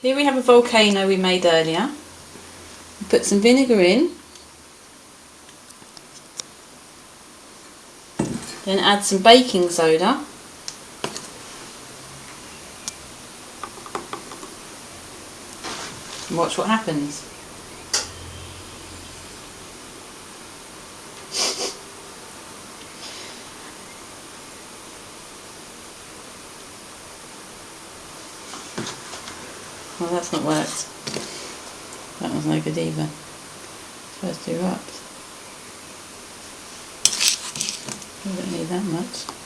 Here we have a volcano we made earlier. Put some vinegar in. Then add some baking soda. And watch what happens. Well, that's not worked. That was no good either. Supposed to erupt. We don't need that much.